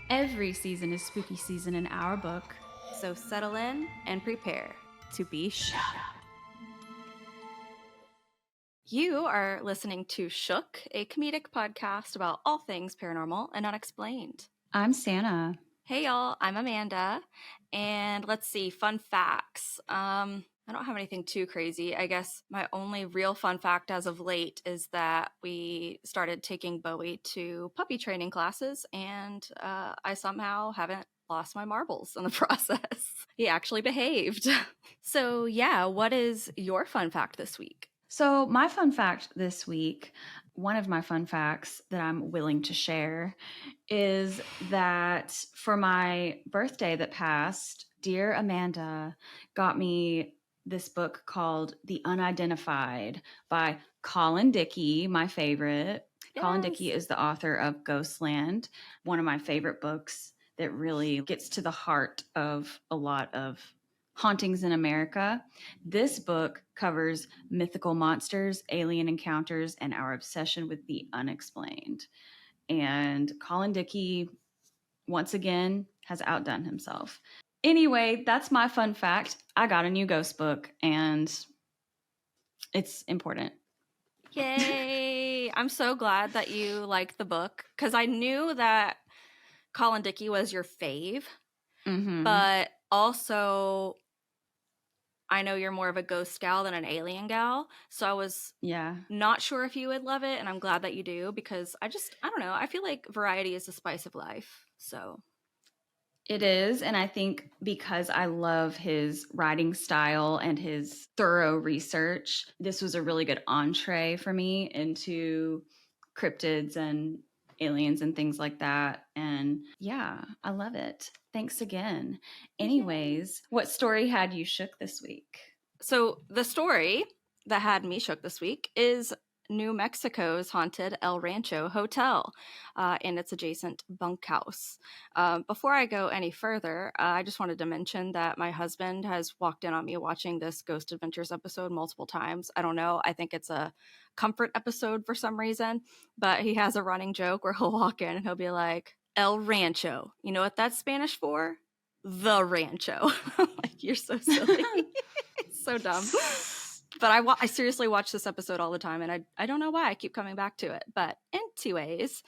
Every season is spooky season in our book. So settle in and prepare to be shook. You are listening to Shook, a comedic podcast about all things paranormal and unexplained. I'm Sannah. Hey y'all, I'm Amanda, and let's see, fun facts. I don't have anything too crazy. I guess my only real fun fact as of late is that we started taking Bowie to puppy training classes, and I somehow haven't lost my marbles in the process. He actually behaved. So yeah, what is your fun fact this week? So, my fun fact this week, one of my fun facts that I'm willing to share, is that for my birthday that passed, dear Amanda got me this book called The Unidentified by Colin Dickey, my favorite. Yes. Colin Dickey is the author of Ghostland, one of my favorite books that really gets to the heart of a lot of hauntings in America. This book covers mythical monsters, alien encounters, and our obsession with the unexplained. And Colin Dickey, once again, has outdone himself. Anyway, that's my fun fact. I got a new ghost book, and it's important. Yay! I'm so glad that you liked the book, because I knew that Colin Dickey was your fave, but also I know you're more of a ghost gal than an alien gal, so I was not sure if you would love it, and I'm glad that you do, because I don't know, I feel like variety is the spice of life, so. It is, and I think because I love his writing style and his thorough research, this was a really good entree for me into cryptids and aliens and things like that. And yeah, I love it. Thanks again. Anyways, what story had you shook this week? So the story that had me shook this week is New Mexico's haunted El Rancho Hotel and its adjacent bunkhouse. Before I go any further, I just wanted to mention that my husband has walked in on me watching this Ghost Adventures episode multiple times. I don't know. I think it's a comfort episode for some reason, but he has a running joke where he'll walk in and he'll be like, El Rancho. You know what that's Spanish for? The Rancho. Like, you're so silly. It's so dumb. But I seriously watch this episode all the time, and I don't know why I keep coming back to it. But anyways,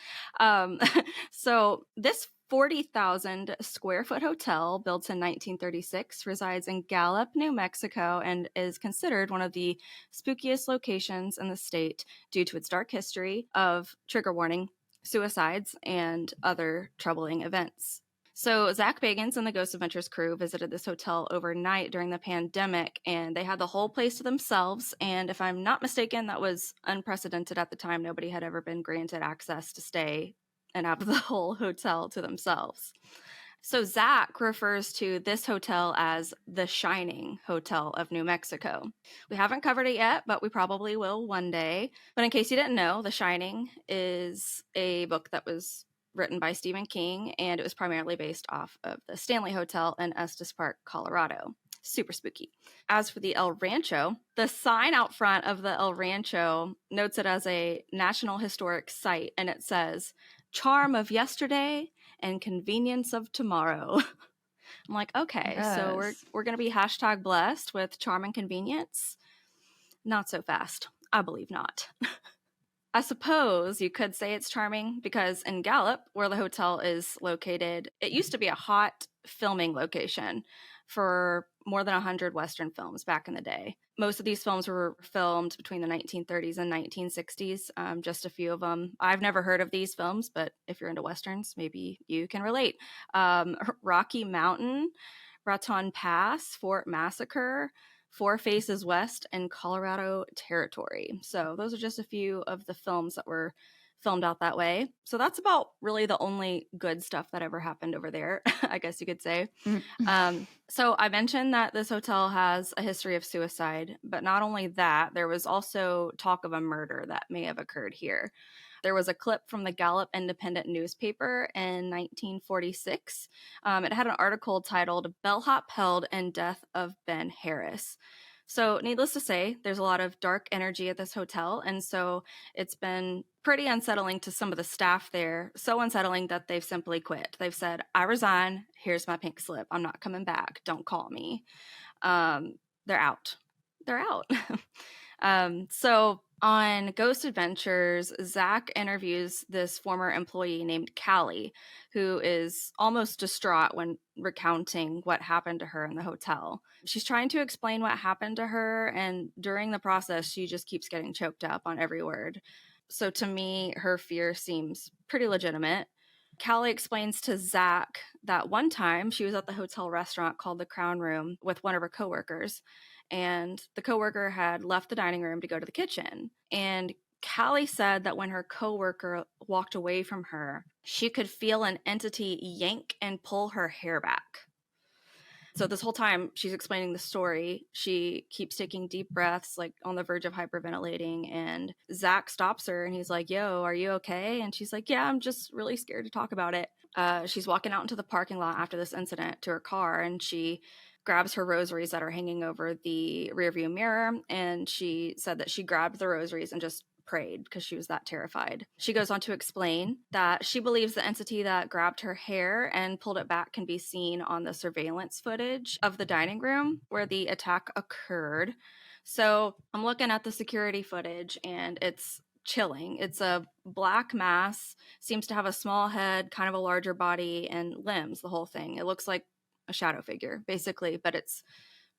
so this 40,000 square foot hotel, built in 1936, resides in Gallup, New Mexico, and is considered one of the spookiest locations in the state due to its dark history of, trigger warning, suicides and other troubling events. So Zach Bagans and the Ghost Adventures crew visited this hotel overnight during the pandemic, and they had the whole place to themselves. And if I'm not mistaken, that was unprecedented at the time. Nobody had ever been granted access to stay and have the whole hotel to themselves. So Zach refers to this hotel as the Shining Hotel of New Mexico. We haven't covered it yet, but we probably will one day. But in case you didn't know, The Shining is a book that was written by Stephen King, and it was primarily based off of the Stanley Hotel in Estes Park, Colorado. Super spooky. As for the El Rancho, the sign out front of the El Rancho notes it as a National Historic Site, and it says, "Charm of yesterday and convenience of tomorrow." I'm like, okay, yes. So we're going to be hashtag blessed with charm and convenience? Not so fast. I believe not. I suppose you could say it's charming because in Gallup, where the hotel is located, it used to be a hot filming location for more than 100 Western films back in the day. Most of these films were filmed between the 1930s and 1960s, just a few of them. I've never heard of these films, but if you're into Westerns, maybe you can relate. Rocky Mountain, Raton Pass, Fort Massacre, Four Faces West, and Colorado Territory. So those are just a few of the films that were filmed out that way. So that's about really the only good stuff that ever happened over there, I guess you could say. So I mentioned that this hotel has a history of suicide, but not only that, there was also talk of a murder that may have occurred here. There was a clip from the Gallup Independent newspaper in 1946. It had an article titled "Bellhop Held and Death of Ben Harris." So, needless to say, there's a lot of dark energy at this hotel. And so it's been pretty unsettling to some of the staff there. So unsettling that they've simply quit. They've said, I resign. Here's my pink slip. I'm not coming back. Don't call me. They're out. They're out. So on Ghost Adventures, Zach interviews this former employee named Callie, who is almost distraught when recounting what happened to her in the hotel. She's trying to explain what happened to her, and during the process, she just keeps getting choked up on every word. So to me, her fear seems pretty legitimate. Callie explains to Zach that one time she was at the hotel restaurant called the Crown Room with one of her coworkers, and the coworker had left the dining room to go to the kitchen. And Callie said that when her coworker walked away from her, she could feel an entity yank and pull her hair back. So this whole time she's explaining the story, she keeps taking deep breaths, like on the verge of hyperventilating. And Zach stops her and he's like, yo, are you okay? And she's like, yeah, I'm just really scared to talk about it. She's walking out into the parking lot after this incident to her car, and she grabs her rosaries that are hanging over the rearview mirror. And she said that she grabbed the rosaries and just prayed because she was that terrified. She goes on to explain that she believes the entity that grabbed her hair and pulled it back can be seen on the surveillance footage of the dining room where the attack occurred. So I'm looking at the security footage and it's chilling. It's a black mass, seems to have a small head, kind of a larger body, and limbs, the whole thing. It looks like a shadow figure, basically, but it's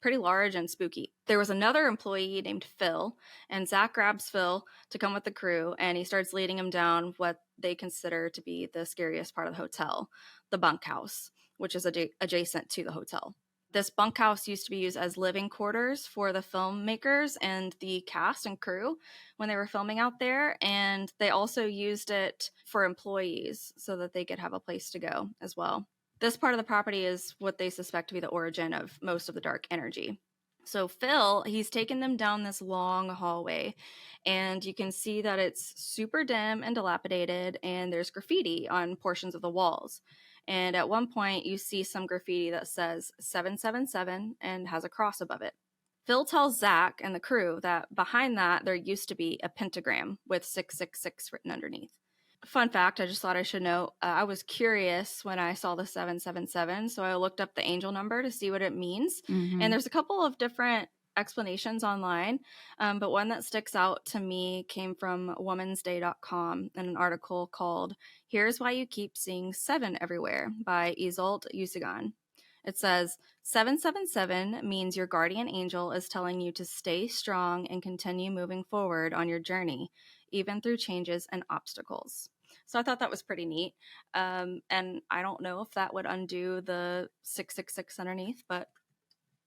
pretty large and spooky. There was another employee named Phil, and Zach grabs Phil to come with the crew, and he starts leading him down what they consider to be the scariest part of the hotel, the bunkhouse, which is adjacent to the hotel. This bunkhouse used to be used as living quarters for the filmmakers and the cast and crew when they were filming out there, and they also used it for employees so that they could have a place to go as well. This part of the property is what they suspect to be the origin of most of the dark energy. So Phil, he's taken them down this long hallway, and you can see that it's super dim and dilapidated, and there's graffiti on portions of the walls. And at one point, you see some graffiti that says 777 and has a cross above it. Phil tells Zach and the crew that behind that, there used to be a pentagram with 666 written underneath. Fun fact, I just thought I should note, I was curious when I saw the 777, so I looked up the angel number to see what it means. Mm-hmm. And there's a couple of different explanations online, but one that sticks out to me came from womansday.com in an article called Here's Why You Keep Seeing 7 Everywhere by Ysolt Usigan. It says 777 means your guardian angel is telling you to stay strong and continue moving forward on your journey, even through changes and obstacles. So I thought that was pretty neat. And I don't know if that would undo the 666 underneath, but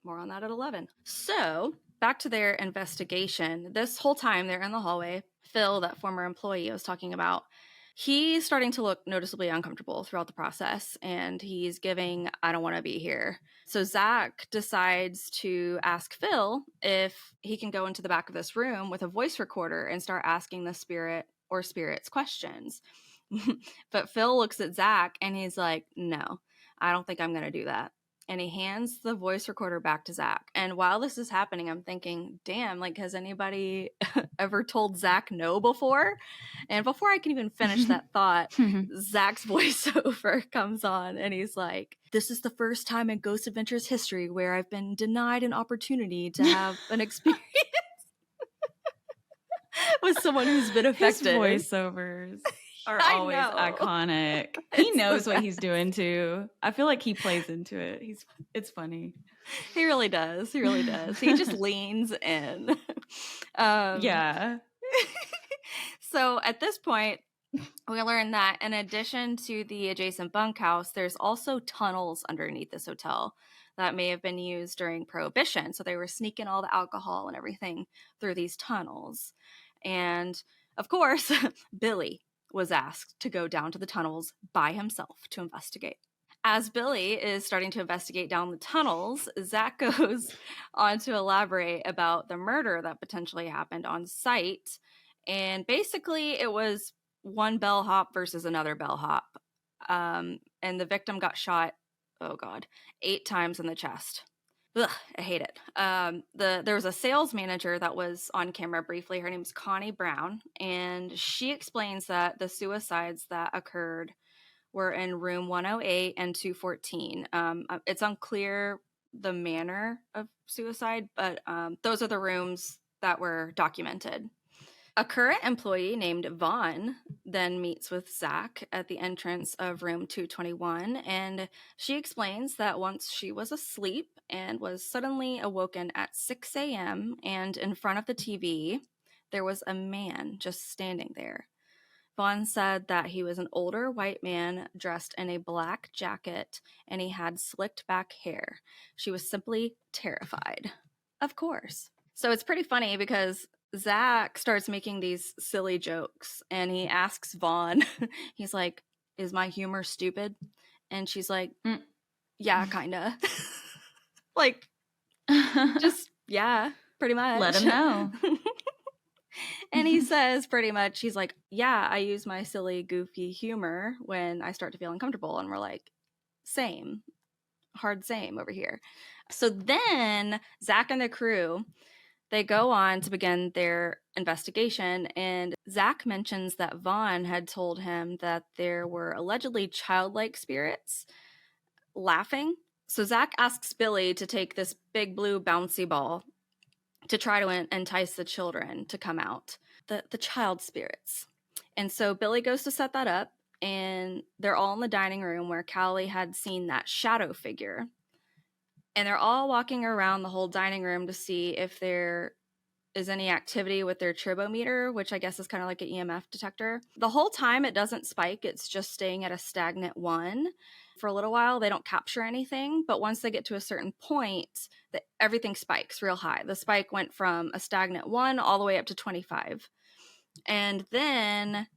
more on that at 11. So back to their investigation. This whole time they're in the hallway, Phil, that former employee I was talking about, he's starting to look noticeably uncomfortable throughout the process, and he's giving, I don't want to be here. So Zach decides to ask Phil if he can go into the back of this room with a voice recorder and start asking the spirit or spirits questions. But Phil looks at Zach and he's like, no, I don't think I'm going to do that. And he hands the voice recorder back to Zach. And while this is happening, I'm thinking, damn, like, has anybody ever told Zach no before? And before I can even finish that thought, Zach's voiceover comes on and he's like, this is the first time in Ghost Adventures history where I've been denied an opportunity to have an experience with someone who's been affected. His voiceovers are I always know. iconic. He It's knows the what he's best. doing too. I feel like he plays into it. It's funny. He really does. He really does. He just leans in. Yeah. So at this point, we learn that in addition to the adjacent bunkhouse, there's also tunnels underneath this hotel that may have been used during Prohibition. So they were sneaking all the alcohol and everything through these tunnels. And of course, Billy was asked to go down to the tunnels by himself to investigate. As Billy is starting to investigate down the tunnels, Zach goes on to elaborate about the murder that potentially happened on site. And basically, it was one bellhop versus another bellhop. And the victim got shot, 8 times in the chest. Ugh, I hate it. There was a sales manager that was on camera briefly. Her name's Connie Brown, and she explains that the suicides that occurred were in room 108 and 214. It's unclear the manner of suicide, but those are the rooms that were documented. A current employee named Vaughn then meets with Zach at the entrance of room 221, and she explains that once she was asleep and was suddenly awoken at 6 a.m., and in front of the TV, there was a man just standing there. Vaughn said that he was an older white man dressed in a black jacket and he had slicked back hair. She was simply terrified. Of course. So it's pretty funny because Zach starts making these silly jokes and he asks Vaughn, he's like, "Is my humor stupid?" And she's like, "Yeah, kinda." Like, just, yeah, pretty much. Let him know. And he says pretty much, he's like, "Yeah, I use my silly, goofy humor when I start to feel uncomfortable." And we're like, same, hard same over here. So then Zach and the crew, they go on to begin their investigation, and Zach mentions that Vaughn had told him that there were allegedly childlike spirits laughing. So Zach asks Billy to take this big blue bouncy ball to try to entice the children to come out, the child spirits. And so Billy goes to set that up, and they're all in the dining room where Callie had seen that shadow figure. And they're all walking around the whole dining room to see if there is any activity with their tribometer, which I guess is kind of like an EMF detector. The whole time it doesn't spike, it's just staying at a stagnant 1. For a little while, they don't capture anything, but once they get to a certain point, everything spikes real high. The spike went from a stagnant 1 all the way up to 25. And then,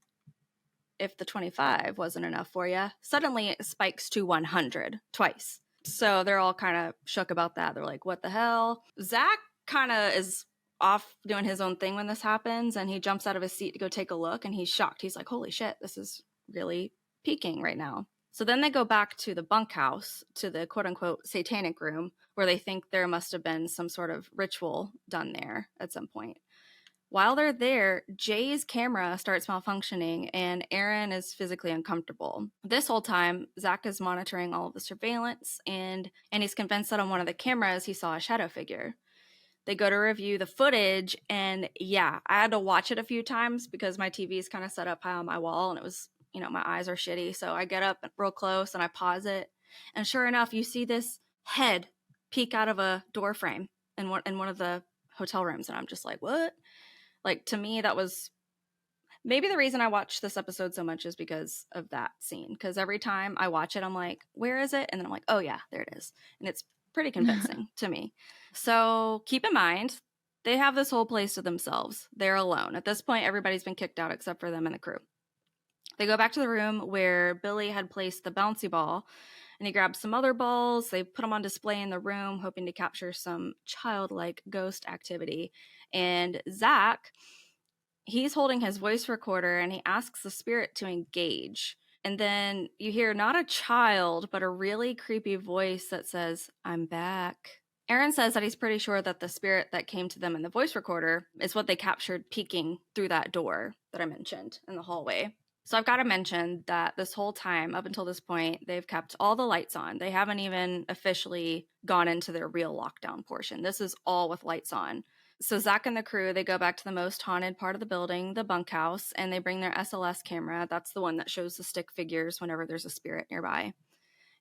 if the 25 wasn't enough for you, suddenly it spikes to 100 twice. So they're all kind of shook about that. They're like, what the hell? Zach kind of is off doing his own thing when this happens, and he jumps out of his seat to go take a look, and he's shocked. He's like, holy shit, this is really peaking right now. So then they go back to the bunkhouse, to the quote-unquote satanic room, where they think there must have been some sort of ritual done there at some point. While they're there, Jay's camera starts malfunctioning and Aaron is physically uncomfortable. This whole time, Zach is monitoring all of the surveillance and he's convinced that on one of the cameras he saw a shadow figure. They go to review the footage, and yeah, I had to watch it a few times because my TV is kind of set up high on my wall and it was, my eyes are shitty. So I get up real close and I pause it. And sure enough, you see this head peek out of a door frame in one of the hotel rooms. And I'm just like, what? Like, to me, that was maybe the reason I watched this episode so much is because of that scene. Because every time I watch it, I'm like, where is it? And then I'm like, oh yeah, there it is. And it's pretty convincing to me. So keep in mind, they have this whole place to themselves. They're alone. At this point, everybody's been kicked out except for them and the crew. They go back to the room where Billy had placed the bouncy ball, and he grabs some other balls. They put them on display in the room, hoping to capture some childlike ghost activity. And Zach, he's holding his voice recorder, and he asks the spirit to engage. And then you hear not a child, but a really creepy voice that says, "I'm back." Aaron says that he's pretty sure that the spirit that came to them in the voice recorder is what they captured peeking through that door that I mentioned in the hallway. So I've got to mention that this whole time, up until this point, they've kept all the lights on. They haven't even officially gone into their real lockdown portion. This is all with lights on. So Zach and the crew, they go back to the most haunted part of the building, the bunkhouse, and they bring their SLS camera. That's the one that shows the stick figures whenever there's a spirit nearby.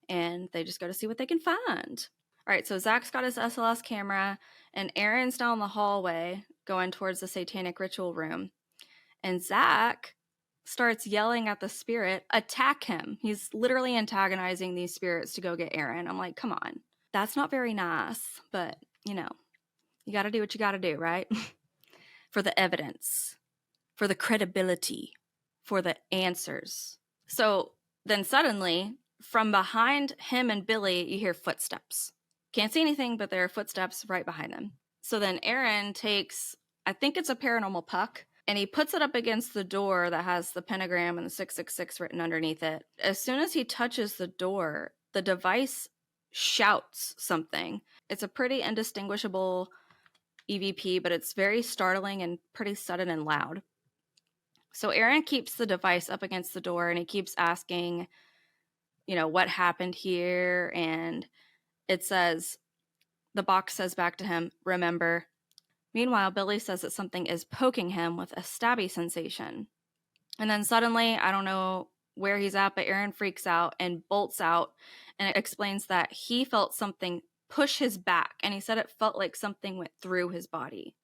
And they just go to see what they can find. All right, so Zach's got his SLS camera, and Aaron's down the hallway going towards the satanic ritual room. And Zach starts yelling at the spirit, attack him. He's literally antagonizing these spirits to go get Aaron. I'm like, come on. That's not very nice, but, you got to do what you got to do, right? For the evidence, for the credibility, for the answers. So then suddenly, from behind him and Billy, you hear footsteps. Can't see anything, but there are footsteps right behind them. So then Aaron takes, I think it's a paranormal puck, and he puts it up against the door that has the pentagram and the 666 written underneath it. As soon as he touches the door, the device shouts something. It's a pretty indistinguishable EVP, but it's very startling and pretty sudden and loud. So Aaron keeps the device up against the door and he keeps asking, what happened here? And the box says back to him, remember. Meanwhile, Billy says that something is poking him with a stabby sensation. And then suddenly, I don't know where he's at, but Aaron freaks out and bolts out and explains that he felt something push his back. And he said it felt like something went through his body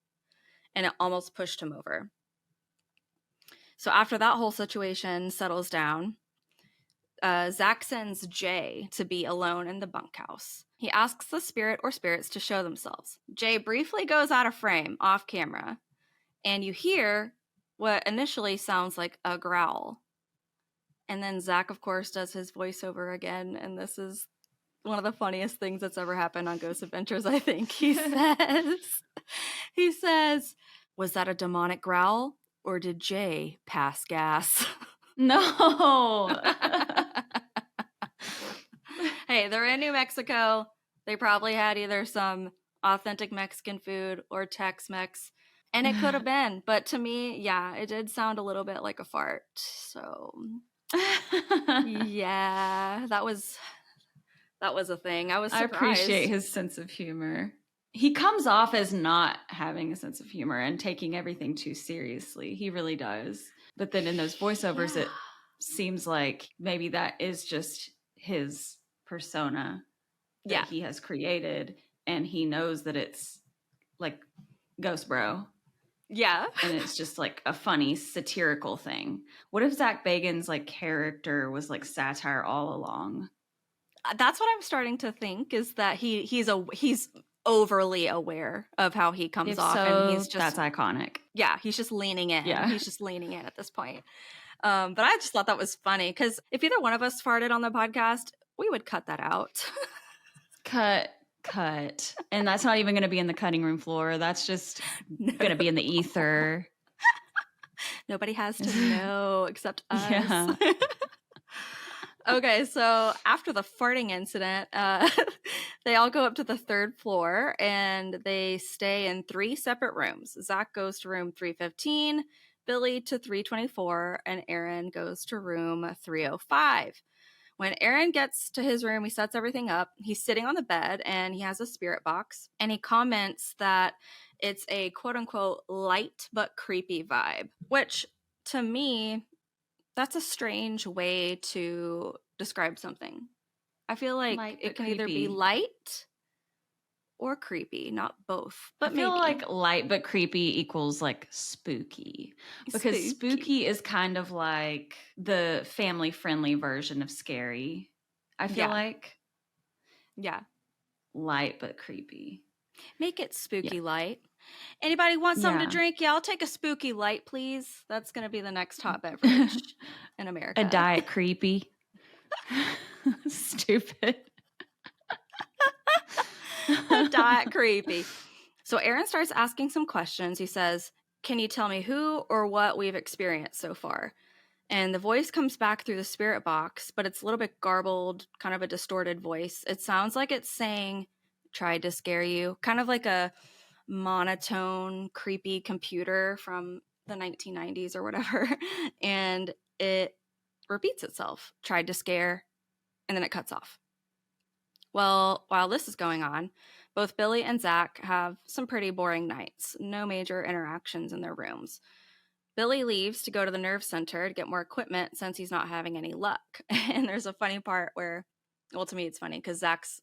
and it almost pushed him over. So after that whole situation settles down, Zach sends Jay to be alone in the bunkhouse. He asks the spirit or spirits to show themselves. Jay briefly goes out of frame, off camera, and you hear what initially sounds like a growl. And then Zach, of course, does his voiceover again, and this is one of the funniest things that's ever happened on Ghost Adventures, I think. He says, was that a demonic growl, or did Jay pass gas? No. Hey, they're in New Mexico. They probably had either some authentic Mexican food or Tex-Mex. And it could have been. But to me, yeah, it did sound a little bit like a fart. So, yeah, that was a thing. I was surprised. I appreciate his sense of humor. He comes off as not having a sense of humor and taking everything too seriously. He really does. But then in those voiceovers, It seems like maybe that is just his persona that he has created. And he knows that it's like Ghost Bro. Yeah. And it's just like a funny satirical thing. What if Zach Bagans' like character was like satire all along? That's what I'm starting to think, is that he's overly aware of how he comes off, and he's just, that's iconic. Yeah, he's just leaning in. Yeah. He's just leaning in at this point. But I just thought that was funny, because if either one of us farted on the podcast, we would cut that out. Cut. And that's not even going to be in the cutting room floor. That's just going to be in the ether. Nobody has to know except us. Yeah. Okay, so after the farting incident, they all go up to the 3rd floor and they stay in 3 separate rooms. Zach goes to room 315, Billy to 324, and Aaron goes to room 305. When Aaron gets to his room, he sets everything up. He's sitting on the bed and he has a spirit box, and he comments that it's a quote-unquote light but creepy vibe, which to me, that's a strange way to describe something. I feel like it can either be light or creepy, not both. But I feel like light but creepy equals like spooky. Because spooky is kind of like the family-friendly version of scary. I feel like. Yeah. Light but creepy. Make it spooky light. Anybody want something to drink? Yeah, I'll take a spooky light, please. That's going to be the next hot beverage in America. A diet creepy. Stupid. A diet creepy. So Aaron starts asking some questions. He says, can you tell me who or what we've experienced so far? And the voice comes back through the spirit box, but it's a little bit garbled, kind of a distorted voice. It sounds like it's saying, tried to scare you, kind of like a monotone, creepy computer from the 1990s or whatever. And it repeats itself, tried to scare, and then it cuts off. Well, while this is going on, both Billy and Zach have some pretty boring nights. No major interactions in their rooms. Billy leaves to go to the nerve center to get more equipment since he's not having any luck. And there's a funny part where, well, to me it's funny because Zach's,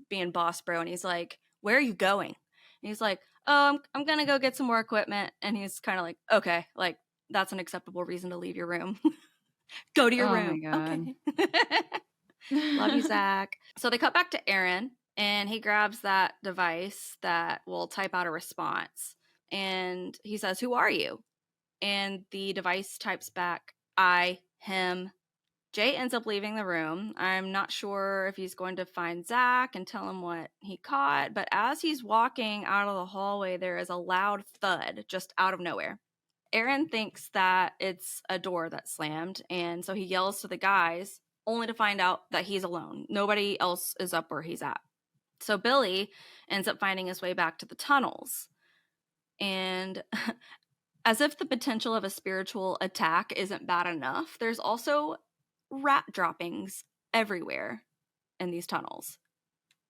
being boss bro, and he's like, where are you going? And he's like, oh, I'm going to go get some more equipment. And he's kind of like, okay, like that's an acceptable reason to leave your room. Go to your room. My God. Okay. Love you, Zach. So they cut back to Aaron, and he grabs that device that will type out a response. And he says, who are you? And the device types back, I, him. Jay ends up leaving the room. I'm not sure if he's going to find Zach and tell him what he caught, but as he's walking out of the hallway, there is a loud thud just out of nowhere. Aaron thinks that it's a door that slammed, and so he yells to the guys, only to find out that he's alone. Nobody else is up where he's at. So Billy ends up finding his way back to the tunnels. And as if the potential of a spiritual attack isn't bad enough, there's also rat droppings everywhere in these tunnels.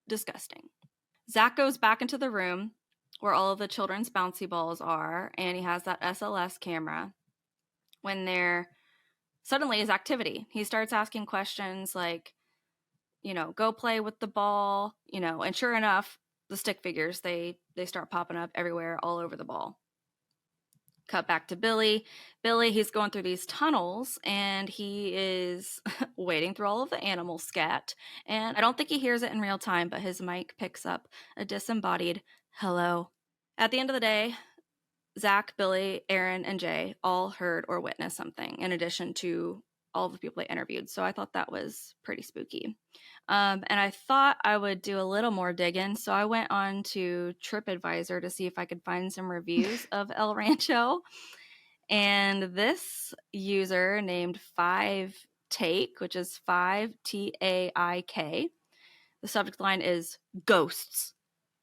Disgusting. Zach goes back into the room where all of the children's bouncy balls are, and he has that SLS camera. When there suddenly is activity, he starts asking questions like, go play with the ball, and sure enough, the stick figures, they start popping up everywhere, all over the ball. Cut back to Billy. Billy, he's going through these tunnels, and he is wading through all of the animal scat. And I don't think he hears it in real time, but his mic picks up a disembodied hello. At the end of the day, Zach, Billy, Aaron, and Jay all heard or witnessed something in addition to all of the people they interviewed. So I thought that was pretty spooky. And I thought I would do a little more digging. So I went on to TripAdvisor to see if I could find some reviews of El Rancho. And this user named 5Take, which is 5TAIK, the subject line is Ghosts,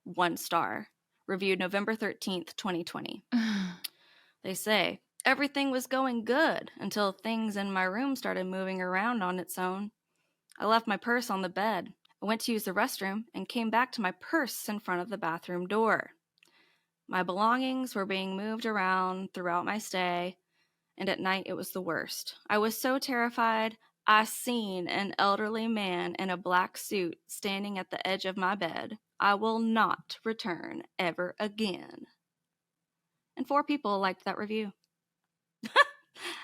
1 star. Reviewed November 13th, 2020. They say, everything was going good until things in my room started moving around on its own. I left my purse on the bed. I went to use the restroom and came back to my purse in front of the bathroom door. My belongings were being moved around throughout my stay, and at night it was the worst. I was so terrified, I seen an elderly man in a black suit standing at the edge of my bed. I will not return ever again. And 4 people liked that review.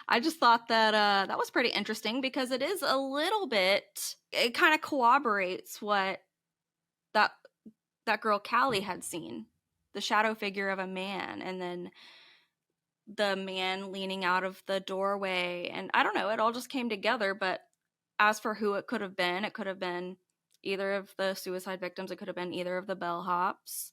I just thought that that was pretty interesting because it is a little bit, it kind of corroborates what that girl Callie had seen. The shadow figure of a man, and then the man leaning out of the doorway. And I don't know, it all just came together. But as for who it could have been either of the suicide victims. It could have been either of the bellhops.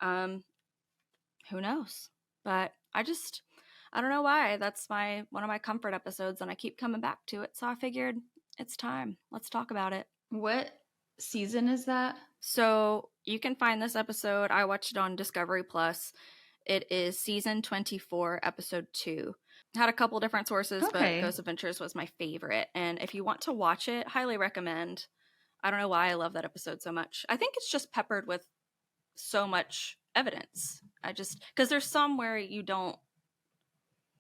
Who knows? But I don't know why. That's one of my comfort episodes, and I keep coming back to it. So I figured it's time. Let's talk about it. What season is that? So you can find this episode. I watched it on Discovery Plus. It is season 24, episode 2. Had a couple different sources, Okay. but Ghost Adventures was my favorite. And if you want to watch it, highly recommend. I don't know why I love that episode so much. I think it's just peppered with so much evidence. Because there's some where you don't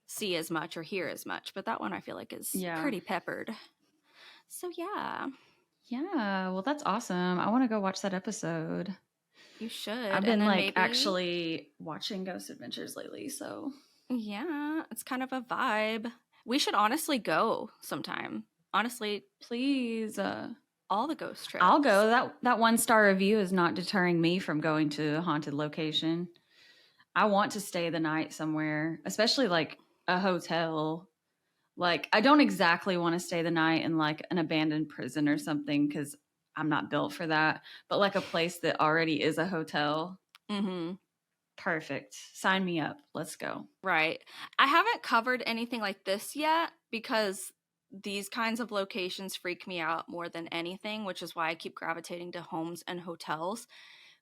see as much or hear as much, but that one I feel like is pretty peppered. So yeah. Yeah, well, that's awesome. I want to go watch that episode. You should. I've been actually watching Ghost Adventures lately, so yeah, it's kind of a vibe. We should honestly go sometime. Honestly, please. All the ghost trips. I'll go. That 1-star review is not deterring me from going to a haunted location. I want to stay the night somewhere, especially like a hotel. Like, I don't exactly want to stay the night in like an abandoned prison or something because I'm not built for that. But like a place that already is a hotel. Mm-hmm. Perfect. Sign me up. Let's go. Right. I haven't covered anything like this yet because these kinds of locations freak me out more than anything, which is why I keep gravitating to homes and hotels.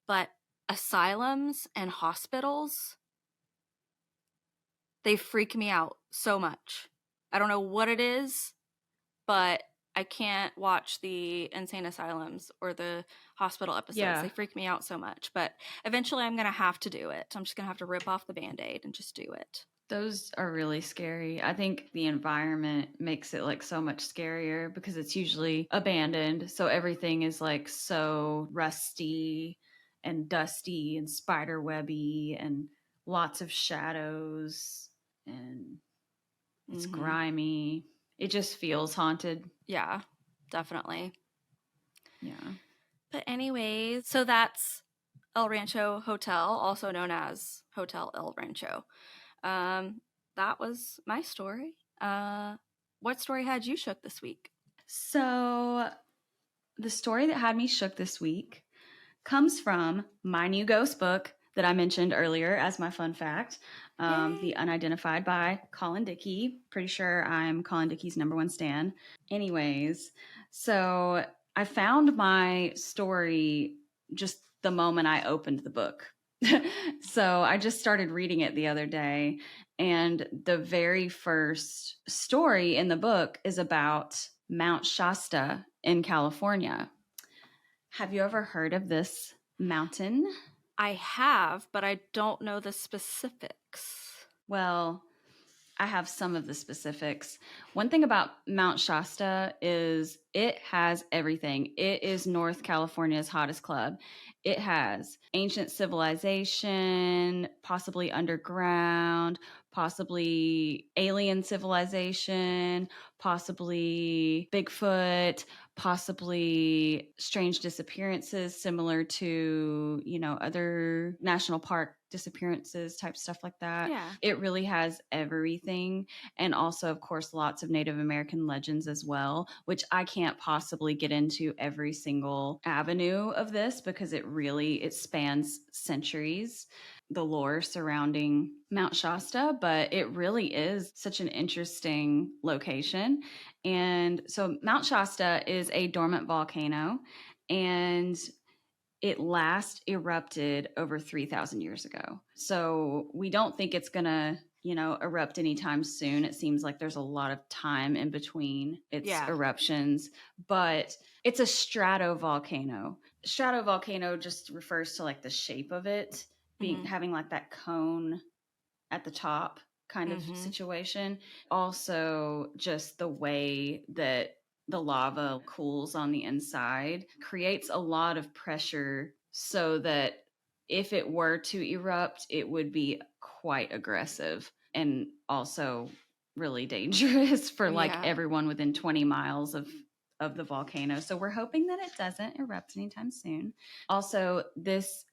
But asylums and hospitals, they freak me out so much. I don't know what it is, but I can't watch the insane asylums or the hospital episodes. Yeah. They freak me out so much. But eventually I'm going to have to do it. I'm just going to have to rip off the Band-Aid and just do it. Those are really scary. I think the environment makes it like so much scarier because it's usually abandoned. So everything is like so rusty and dusty and spider webby and lots of shadows and it's grimy. It just feels haunted. Yeah, definitely. Yeah. But anyways, so that's El Rancho Hotel, also known as Hotel El Rancho. That was my story. What story had you shook this week? So the story that had me shook this week comes from my new ghost book that I mentioned earlier as my fun fact, The Unidentified by Colin Dickey. Pretty sure I'm Colin Dickey's #1 stan. Anyways, so I found my story just the moment I opened the book. So I just started reading it the other day, and the very first story in the book is about Mount Shasta in California. Have you ever heard of this mountain? I have, but I don't know the specifics. Well, I have some of the specifics. One thing about Mount Shasta is it has everything. It is North California's hottest club. It has ancient civilization, possibly underground, possibly alien civilization, possibly Bigfoot, possibly strange disappearances similar to, other national park disappearances type stuff like that. Yeah. It really has everything. And also, of course, lots of Native American legends as well, which I can't possibly get into every single avenue of this because it spans centuries, the lore surrounding Mount Shasta, but it really is such an interesting location. And so Mount Shasta is a dormant volcano, and it last erupted over 3,000 years ago. So we don't think it's going to, erupt anytime soon. It seems like there's a lot of time in between its eruptions, but it's a stratovolcano. Stratovolcano just refers to like the shape of it being having like that cone at the top kind of situation. Also, just the way that the lava cools on the inside creates a lot of pressure so that if it were to erupt, it would be quite aggressive and also really dangerous for like everyone within 20 miles of the volcano. So we're hoping that it doesn't erupt anytime soon. Also, this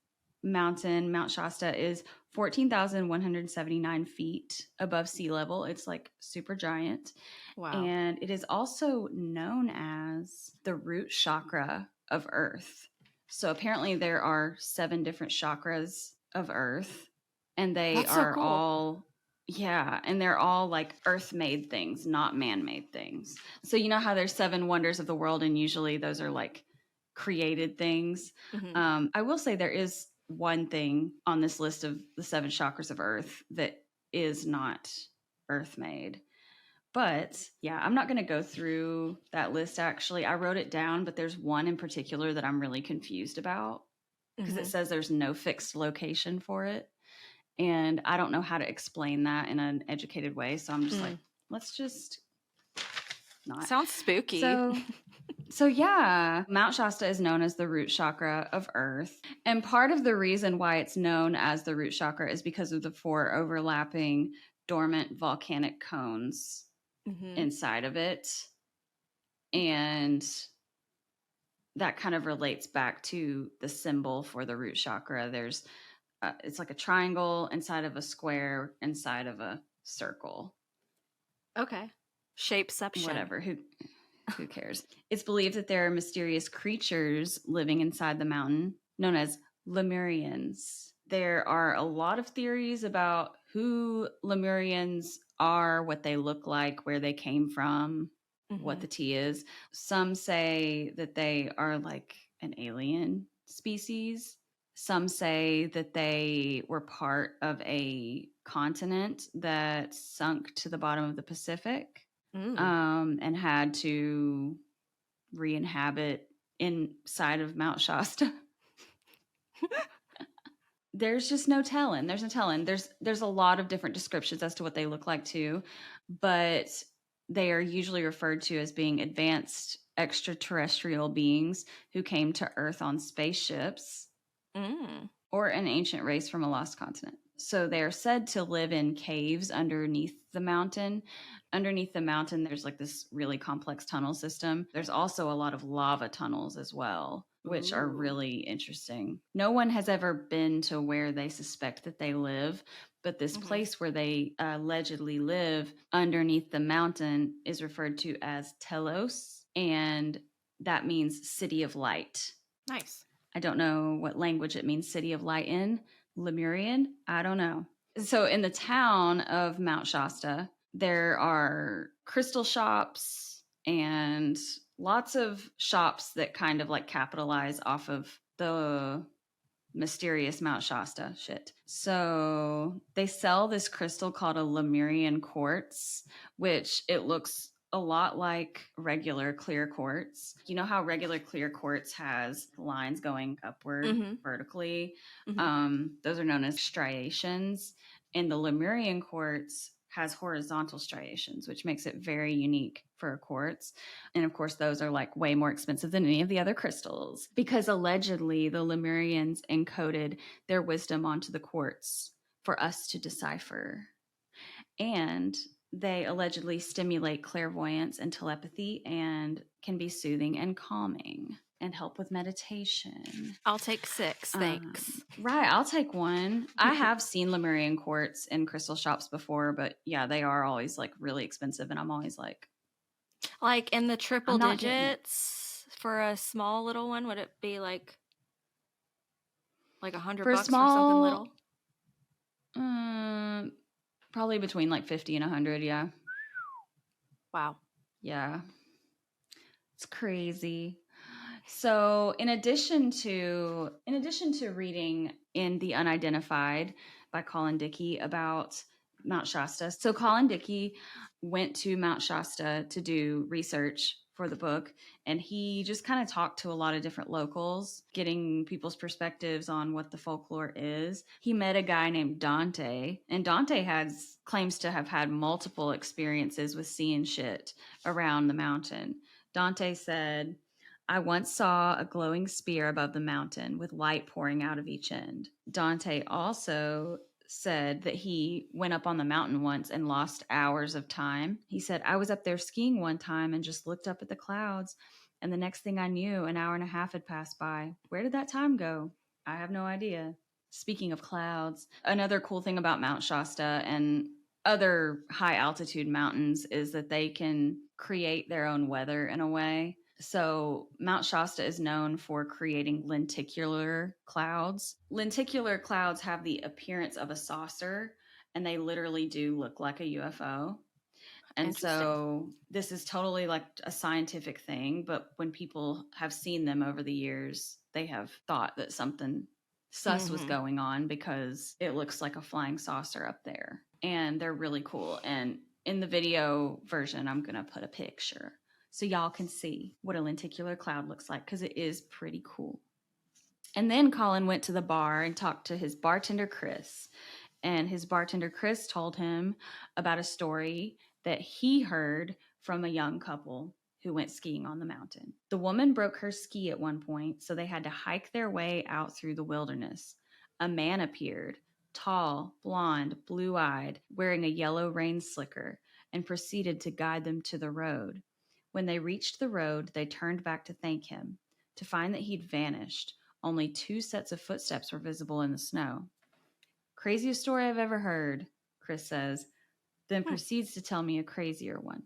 mountain, Mount Shasta, is 14,179 feet above sea level. It's like super giant. Wow. And it is also known as the root chakra of Earth. So apparently there are 7 different chakras of Earth, and they are cool. all, and they're all like earth-made things, not man-made things. So you know how there's 7 wonders of the world, and usually those are like created things. I will say there is one thing on this list of the 7 chakras of Earth that is not earth-made. But yeah, I'm not going to go through that list actually. I wrote it down, but there's one in particular that I'm really confused about because it says there's no fixed location for it. And I don't know how to explain that in an educated way. So I'm just like, let's just not. Sounds spooky. So yeah, Mount Shasta is known as the root chakra of Earth. And part of the reason why it's known as the root chakra is because of the 4 overlapping dormant volcanic cones inside of it. And that kind of relates back to the symbol for the root chakra. There's it's like a triangle inside of a square inside of a circle. Okay. Shapeception. Whatever. Who cares? It's believed that there are mysterious creatures living inside the mountain known as Lemurians. There are a lot of theories about who Lemurians are, what they look like, where they came from, what the tea is. Some say that they are like an alien species. Some say that they were part of a continent that sunk to the bottom of the Pacific. And had to re-inhabit inside of Mount Shasta. There's just no telling. There's no telling. There's a lot of different descriptions as to what they look like too, but they are usually referred to as being advanced extraterrestrial beings who came to Earth on spaceships or an ancient race from a lost continent. So they are said to live in caves underneath the mountain. Underneath the mountain, there's like this really complex tunnel system. There's also a lot of lava tunnels as well, which are really interesting. No one has ever been to where they suspect that they live, but this place where they allegedly live underneath the mountain is referred to as Telos, and that means city of light. Nice. I don't know what language it means city of light in. Lemurian? I don't know. So in the town of Mount Shasta, there are crystal shops and lots of shops that kind of like capitalize off of the mysterious Mount Shasta shit. So they sell this crystal called a Lemurian quartz, which it looks a lot like regular clear quartz. You know how regular clear quartz has lines going upward vertically? Those are known as striations. And the Lemurian quartz has horizontal striations, which makes it very unique for a quartz. And of course, those are like way more expensive than any of the other crystals because allegedly the Lemurians encoded their wisdom onto the quartz for us to decipher. And they allegedly stimulate clairvoyance and telepathy and can be soothing and calming and help with meditation. I'll take 6, thanks. Right, I'll take 1. I have seen Lemurian quartz in crystal shops before, but yeah, they are always like really expensive, and I'm always like in the triple digits for a small little one. Would it be like $100 for something little? Probably between like 50 and 100. Yeah. Wow. Yeah. It's crazy. So in addition to reading in The Unidentified by Colin Dickey about Mount Shasta. So Colin Dickey went to Mount Shasta to do research for the book, and he just kind of talked to a lot of different locals, getting people's perspectives on what the folklore is. He met a guy named Dante, and Dante claims to have had multiple experiences with seeing shit around the mountain. Dante said, "I once saw a glowing spear above the mountain with light pouring out of each end." Dante also said that he went up on the mountain once and lost hours of time. He said, "I was up there skiing one time and just looked up at the clouds, and the next thing I knew, an hour and a half had passed by. Where did that time go? I have no idea." Speaking of clouds, another cool thing about Mount Shasta and other high altitude mountains is that they can create their own weather in a way. So Mount Shasta is known for creating lenticular clouds. Lenticular clouds have the appearance of a saucer, and they literally do look like a UFO. And so this is totally like a scientific thing, but when people have seen them over the years, they have thought that something sus was going on because it looks like a flying saucer up there. And they're really cool. And in the video version, I'm going to put a picture so y'all can see what a lenticular cloud looks like, because it is pretty cool. And then Colin went to the bar and talked to his bartender, Chris. And his bartender, Chris, told him about a story that he heard from a young couple who went skiing on the mountain. The woman broke her ski at one point, so they had to hike their way out through the wilderness. A man appeared, tall, blonde, blue-eyed, wearing a yellow rain slicker, and proceeded to guide them to the road. When they reached the road, they turned back to thank him, to find that he'd vanished. Only 2 sets of footsteps were visible in the snow. "Craziest story I've ever heard," Chris says, then proceeds to tell me a crazier one.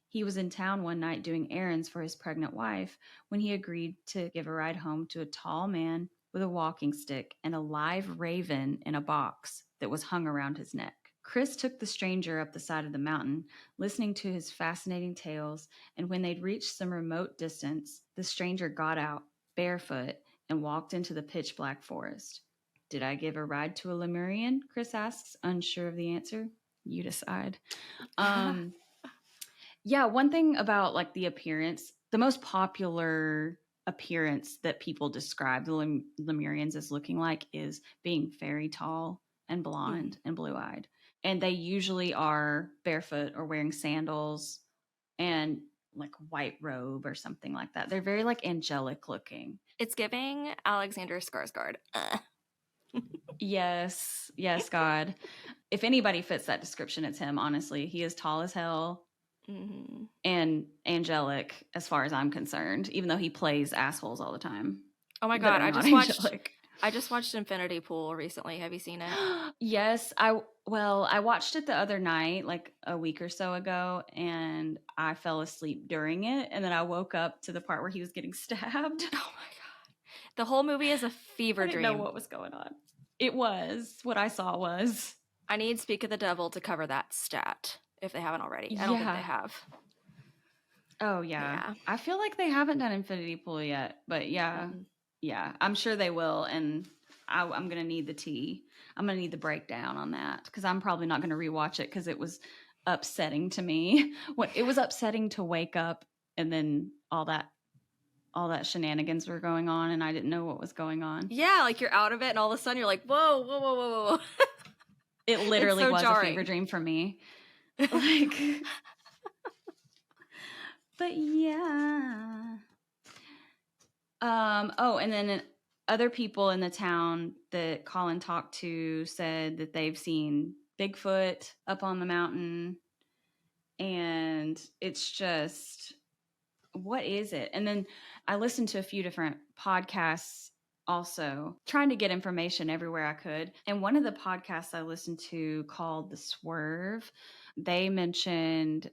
He was in town one night doing errands for his pregnant wife when he agreed to give a ride home to a tall man with a walking stick and a live raven in a box that was hung around his neck. Chris took the stranger up the side of the mountain, listening to his fascinating tales, and when they'd reached some remote distance, the stranger got out, barefoot, and walked into the pitch-black forest. "Did I give a ride to a Lemurian?" Chris asks, unsure of the answer. You decide. Yeah, one thing about like the appearance, the most popular appearance that people describe the Lemurians as looking like is being very tall and blonde and blue-eyed. And they usually are barefoot or wearing sandals and like white robe or something like that. They're very like angelic looking. It's giving Alexander Skarsgård. Yes, God. If anybody fits that description, it's him, honestly. He is tall as hell and angelic as far as I'm concerned, even though he plays assholes all the time. Oh my God, I just watched Infinity Pool recently. Have you seen it? Yes, I watched it the other night, like a week or so ago, and I fell asleep during it, and then I woke up to the part where he was getting stabbed. Oh my God. The whole movie is a fever dream. I didn't know what was going on. It was. What I saw was. I need Speak of the Devil to cover that stat, if they haven't already. I don't think they have. Oh, yeah. I feel like they haven't done Infinity Pool yet, but yeah. Yeah, I'm sure they will. And I'm going to need the tea. I'm going to need the breakdown on that because I'm probably not going to rewatch it because it was upsetting to me. It was upsetting to wake up and then all that shenanigans were going on and I didn't know what was going on. Yeah, like you're out of it and all of a sudden you're like, whoa, whoa, whoa, whoa, whoa. It literally so was jarring. a fever dream for me. Like, but yeah. Oh, and then other people in the town that Colin talked to said that they've seen Bigfoot up on the mountain. And it's just, what is it? And then I listened to a few different podcasts also, trying to get information everywhere I could. And one of the podcasts I listened to called The Swerve, they mentioned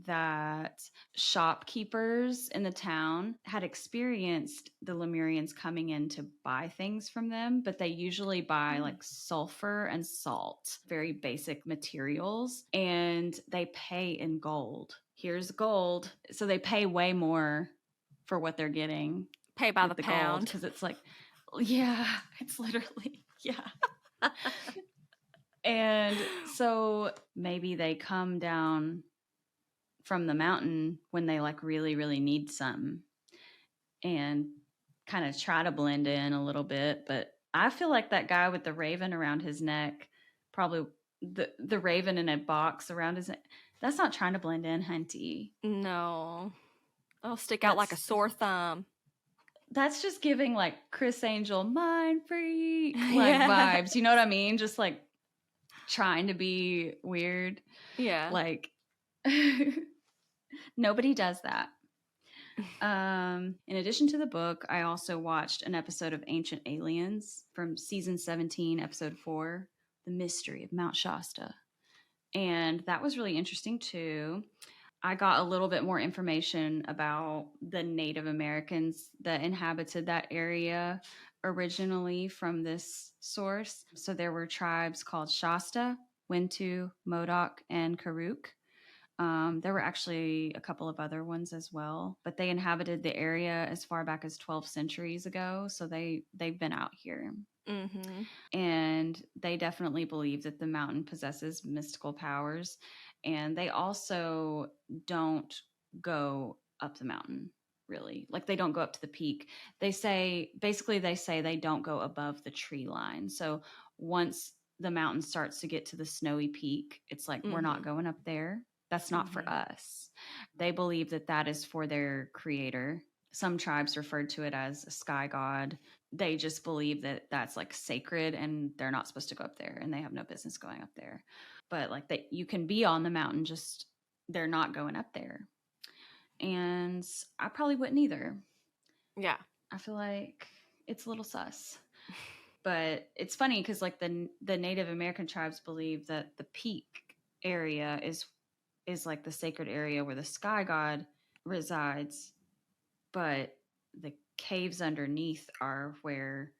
that shopkeepers in the town had experienced the Lemurians coming in to buy things from them, but they usually buy like sulfur and salt, very basic materials, and they pay in gold. Here's gold. So they pay way more for what they're getting. Pay by the pound. Because it's like, yeah, it's literally, yeah. And so maybe they come down from the mountain when they like really, really need something and kind of try to blend in a little bit. But I feel like that guy with the raven around his neck, probably the raven in a box around his neck, that's not trying to blend in, hunty. No. That'll stick out like a sore thumb. That's just giving like Chris Angel mind freak like vibes. You know what I mean? Just like trying to be weird. Yeah. Like nobody does that. In addition to the book, I also watched an episode of Ancient Aliens from season 17, episode 4, The Mystery of Mount Shasta. And that was really interesting too. I got a little bit more information about the Native Americans that inhabited that area originally from this source. So there were tribes called Shasta, Wintu, Modoc, and Karuk. There were actually a couple of other ones as well, but they inhabited the area as far back as 12 centuries ago. So they've been out here. Mm-hmm. And they definitely believe that the mountain possesses mystical powers. And they also don't go up the mountain, really. Like they don't go up to the peak. They say they don't go above the tree line. So once the mountain starts to get to the snowy peak, it's like, we're not going up there. That's not for us. They believe that that is for their creator. Some tribes referred to it as a sky god. They just believe that that's like sacred and they're not supposed to go up there and they have no business going up there. But like that you can be on the mountain, just they're not going up there. And I probably wouldn't either. Yeah. I feel like it's a little sus. But it's funny because like the Native American tribes believe that the peak area is like the sacred area where the sky god resides, but the caves underneath are where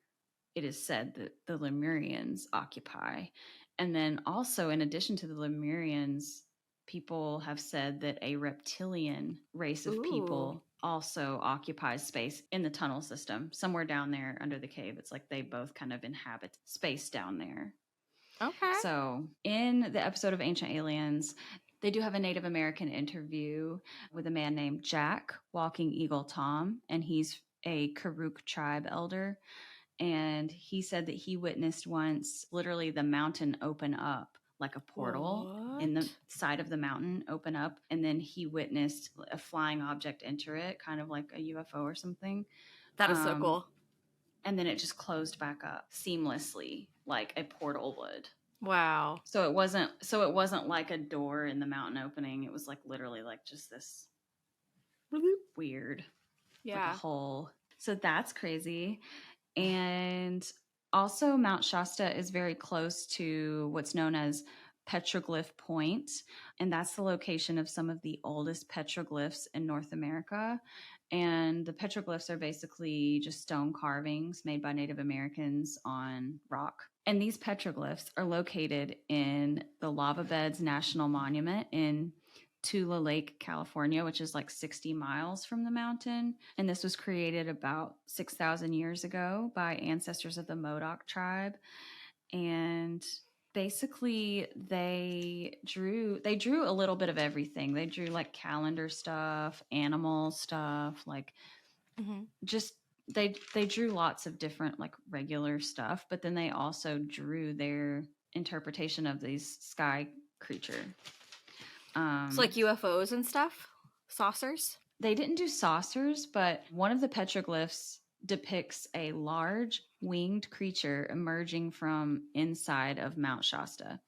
it is said that the Lemurians occupy. And then also, in addition to the Lemurians, people have said that a reptilian race of people also occupies space in the tunnel system, somewhere down there under the cave. It's like they both kind of inhabit space down there. Okay. So in the episode of Ancient Aliens, they do have a Native American interview with a man named Jack, Walking Eagle Tom, and he's a Karuk tribe elder. And he said that he witnessed once literally the mountain open up like a portal in the side of the mountain open up. And then he witnessed a flying object enter it, kind of like a UFO or something. That is so cool. And then it just closed back up seamlessly like a portal would. Wow. So it wasn't like a door in the mountain opening. It was like literally like just this weird like a hole. So that's crazy. And also Mount Shasta is very close to what's known as Petroglyph Point, and that's the location of some of the oldest petroglyphs in North America. And the petroglyphs are basically just stone carvings made by Native Americans on rock. And these petroglyphs are located in the Lava Beds National Monument in Tula Lake, California, which is like 60 miles from the mountain. And this was created about 6,000 years ago by ancestors of the Modoc tribe. And basically they drew a little bit of everything. They drew like calendar stuff, animal stuff, like just they drew lots of different like regular stuff, but then they also drew their interpretation of these sky creature. It's like UFOs and stuff, saucers. They didn't do saucers, but one of the petroglyphs depicts a large winged creature emerging from inside of Mount Shasta.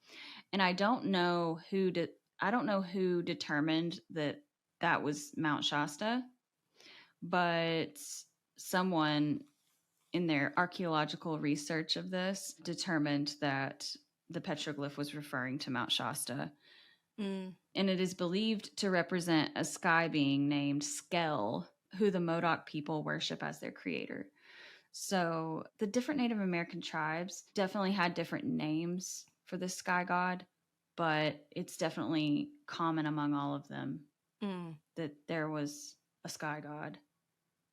And I don't know who determined that was Mount Shasta, but someone in their archaeological research of this determined that the petroglyph was referring to Mount Shasta. And it is believed to represent a sky being named Skell, who the Modoc people worship as their creator. So the different Native American tribes definitely had different names for this sky god, but it's definitely common among all of them that there was a sky god.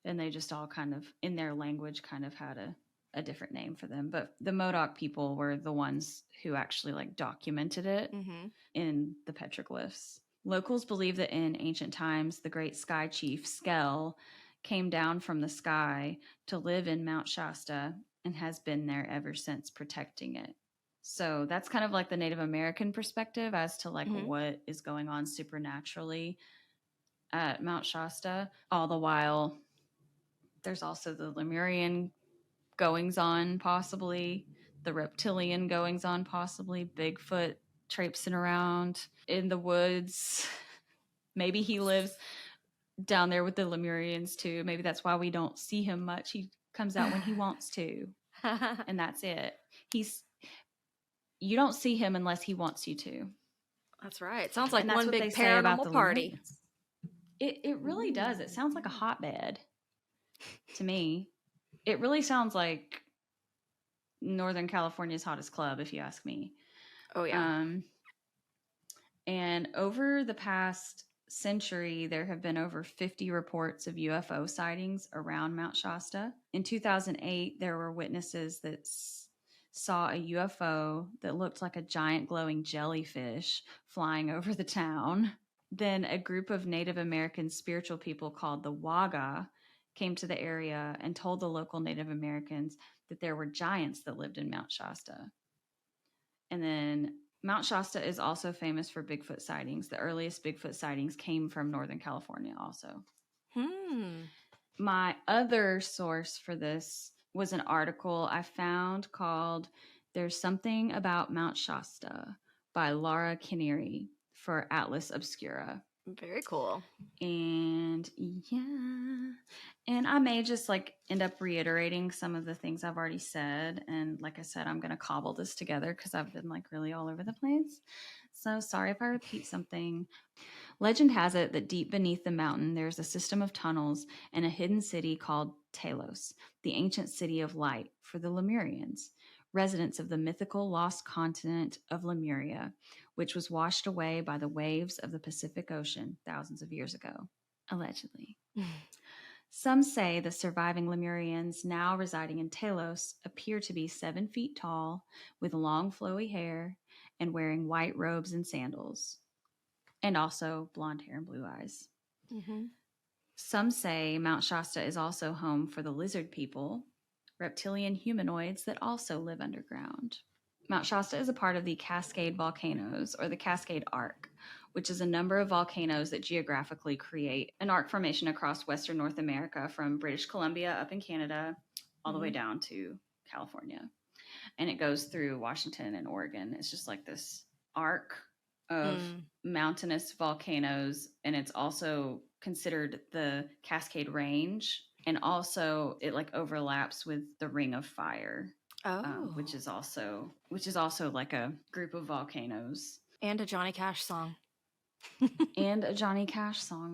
And they just all kind of, in their language, kind of had a different name for them. But the Modoc people were the ones who actually like documented it in the petroglyphs. Locals believe that in ancient times, the great sky chief Skell came down from the sky to live in Mount Shasta and has been there ever since, protecting it. So that's kind of like the Native American perspective as to like what is going on supernaturally at Mount Shasta. All the while, there's also the Lemurian goings on, possibly the reptilian goings on, possibly Bigfoot traipsing around in the woods. Maybe he lives down there with the Lemurians too. Maybe that's why we don't see him much. He comes out when he wants to, and that's it. You don't see him unless he wants you to. That's right. Sounds like one big paranormal party. It really does. It sounds like a hotbed to me. It really sounds like Northern California's hottest club, if you ask me. Oh, yeah. And over the past century, there have been over 50 reports of UFO sightings around Mount Shasta. In 2008, there were witnesses that saw a UFO that looked like a giant glowing jellyfish flying over the town. Then a group of Native American spiritual people called the Waga came to the area and told the local Native Americans that there were giants that lived in Mount Shasta. And then Mount Shasta is also famous for Bigfoot sightings. The earliest Bigfoot sightings came from Northern California also. My other source for this was an article I found called There's Something About Mount Shasta by Laura Kiniry for Atlas Obscura. Very cool. And yeah, and I may just like end up reiterating some of the things I've already said. And like I said, I'm going to cobble this together because I've been like really all over the place. So sorry if I repeat something. Legend has it that deep beneath the mountain, there's a system of tunnels and a hidden city called Talos, the ancient city of light for the Lemurians, residents of the mythical lost continent of Lemuria, which was washed away by the waves of the Pacific Ocean thousands of years ago, allegedly. Some say the surviving Lemurians now residing in Talos appear to be 7 feet tall, with long flowy hair, and wearing white robes and sandals, and also blonde hair and blue eyes. Some say Mount Shasta is also home for the lizard people, reptilian humanoids that also live underground. Mount Shasta is a part of the Cascade Volcanoes, or the Cascade Arc, which is a number of volcanoes that geographically create an arc formation across Western North America from British Columbia up in Canada all the way down to California. And it goes through Washington and Oregon. It's just like this arc of mountainous volcanoes, and it's also considered the Cascade Range, and also it like overlaps with the Ring of Fire. Which is also like a group of volcanoes. And a Johnny Cash song.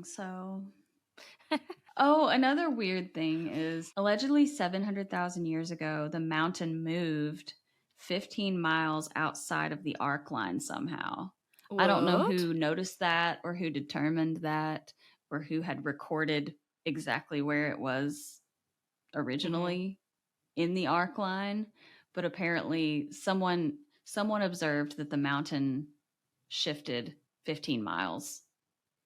So another weird thing is allegedly 700,000 years ago, the mountain moved 15 miles outside of the arc line somehow. I don't know What? who noticed that or who determined that or who had recorded exactly where it was Mm-hmm. originally in the arc line, but apparently someone observed that the mountain shifted 15 miles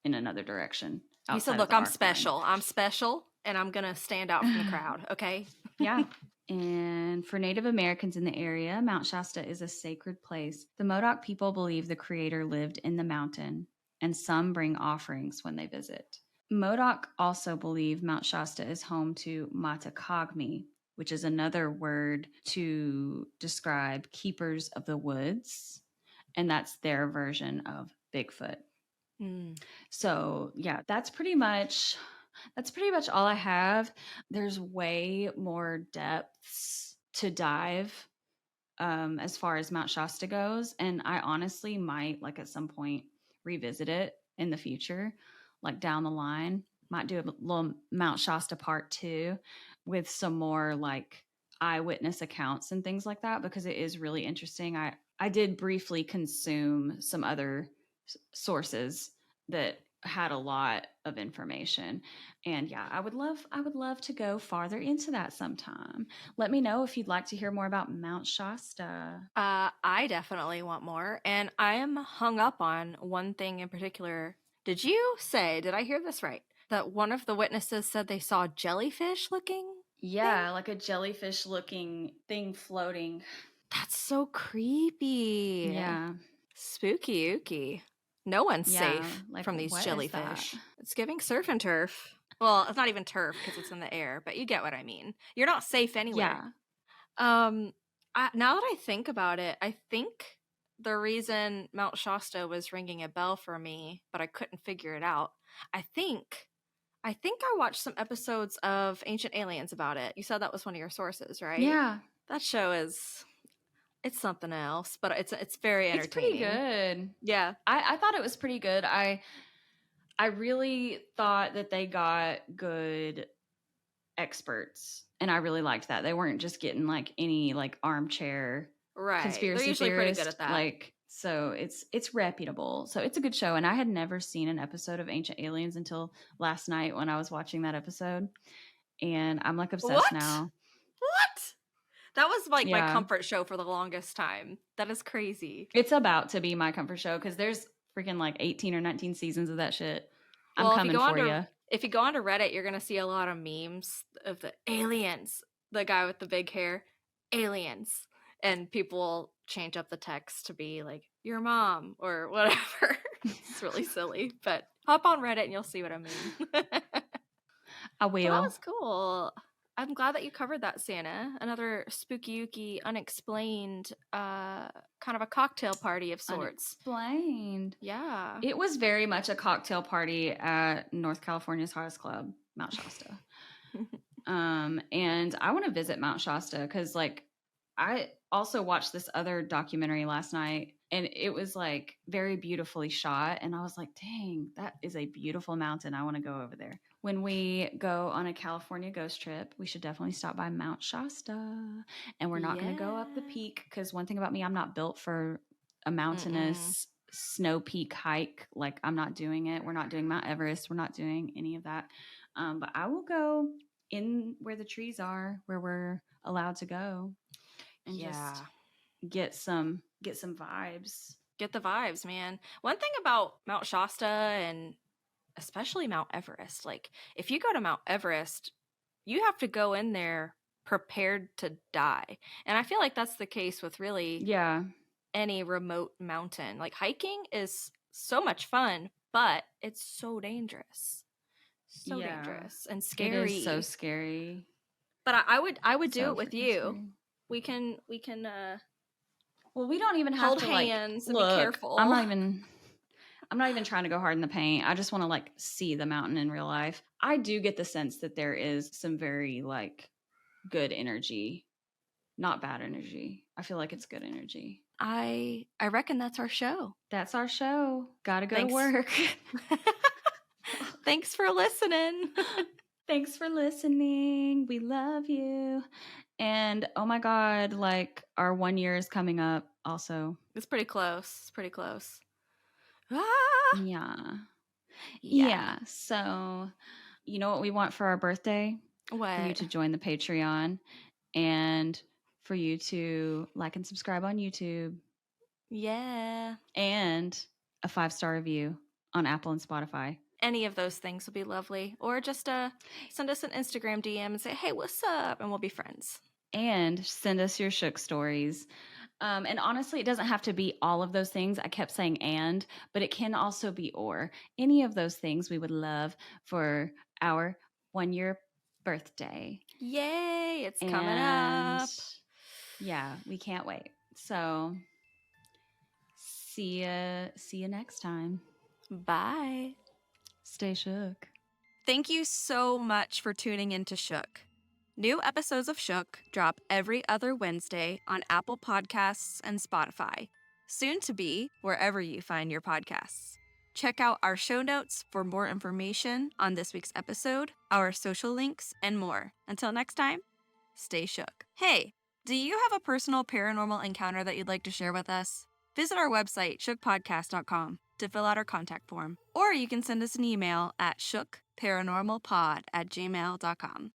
in another direction He said, outside of "Look, the I'm arc line. special. I'm special, and I'm gonna stand out from the crowd." Okay. Yeah. And for Native Americans in the area, Mount Shasta is a sacred place. The Modoc people believe the creator lived in the mountain, and some bring offerings when they visit. Modoc also believe Mount Shasta is home to Matakagmi, which is another word to describe keepers of the woods, and that's their version of Bigfoot. Mm. So, yeah, that's pretty much all I have. There's way more depths to dive as far as Mount Shasta goes, and I honestly might like at some point revisit it in the future, like down the line. Might do a little Mount Shasta part 2 with some more like eyewitness accounts and things like that because it is really interesting. I did briefly consume some other sources that had a lot of information. And yeah, I would love to go farther into that sometime. Let me know if you'd like to hear more about Mount Shasta. I definitely want more, and I am hung up on one thing in particular. Did I hear this right? That one of the witnesses said they saw jellyfish looking thing? Yeah, like a jellyfish looking thing floating. That's so creepy. Yeah. Spooky ooky. No one's Yeah, safe like from these what is that? jellyfish. It's giving surf and turf. Well, it's not even turf because it's in the air, but you get what I mean. You're not safe anywhere. Yeah. Um, now that I think about it, I think the reason Mount Shasta was ringing a bell for me, but I couldn't figure it out. I think I watched some episodes of Ancient Aliens about it. You said that was one of your sources, right? Yeah. That show is it's something else, but it's very It's pretty entertaining. good. Yeah. I thought it was pretty good. I really thought that they got good experts. And I really liked that. They weren't just getting like any like armchair Right. They're conspiracy usually pretty good theorist. at that. Like so it's reputable. So it's a good show. And I had never seen an episode of Ancient Aliens until last night when I was watching that episode. And I'm like obsessed What? now. What? That was like my Yeah. comfort show for the longest time. That is crazy. It's about to be my comfort show because there's freaking like 18 or 19 seasons of that shit. I'm Well, coming for you. if you go onto Reddit, you're gonna see a lot of memes of the aliens, the guy with the big hair, aliens, and people will change up the text to be like your mom or whatever. It's really silly, but hop on Reddit and you'll see what I mean. I Well, that will. was cool. I'm glad that you covered that, Sannah. Another spooky, ooky, unexplained, kind of a cocktail party of sorts. Unexplained. Yeah. It was very much a cocktail party at North California's hottest club, Mount Shasta. And I want to visit Mount Shasta because, like, I also watched this other documentary last night and it was like very beautifully shot. And I was like, dang, that is a beautiful mountain. I want to go over there. When we go on a California ghost trip, we should definitely stop by Mount Shasta. And we're not going to go up the Yeah. peak because one thing about me, I'm not built for a Mm-mm. mountainous snow peak hike. Like, I'm not doing it. We're not doing Mount Everest. We're not doing any of that. But I will go in where the trees are, where we're allowed to go, and Yeah. just get some vibes. Get the vibes, man. One thing about Mount Shasta and especially Mount Everest, like if you go to Mount Everest, you have to go in there prepared to die. And I feel like that's the case with really Yeah, any remote mountain. Like hiking is so much fun, but it's so dangerous. So yeah, dangerous and it is so scary. scary, But I would do so it with freaking you. scary. We can Well, we don't even have hold to like hands and be look. I'm careful. not even. I'm not even trying to go hard in the paint. I just want to like see the mountain in real life. I do get the sense that there is some very like good energy, not bad energy. I feel like it's good energy. I reckon that's our show. That's our show. Gotta go Thanks. to work. Thanks for listening. Thanks for listening. We love you. And oh my God, like our 1 year is coming up also. It's pretty close. It's pretty close. Ah! Yeah. Yeah. Yeah. So, you know what we want for our birthday? For you What? to join the Patreon and for you to like and subscribe on YouTube Yeah. and a 5-star review on Apple and Spotify. Any of those things would be lovely. Or just send us an Instagram DM and say, hey, what's up? And we'll be friends. And send us your shook stories. And honestly, it doesn't have to be all of those things. I kept saying and, but it can also be or. Any of those things we would love for our 1-year birthday. Yay, it's coming And up. yeah, we can't wait. So see you next time. Bye. Stay shook. Thank you so much for tuning in to Shook. New episodes of Shook drop every other Wednesday on Apple Podcasts and Spotify, soon to be wherever you find your podcasts. Check out our show notes for more information on this week's episode, our social links, and more. Until next time, stay shook. Hey, do you have a personal paranormal encounter that you'd like to share with us? Visit our website, shookpodcast.com, to fill out our contact form. Or you can send us an email at shookparanormalpod@gmail.com.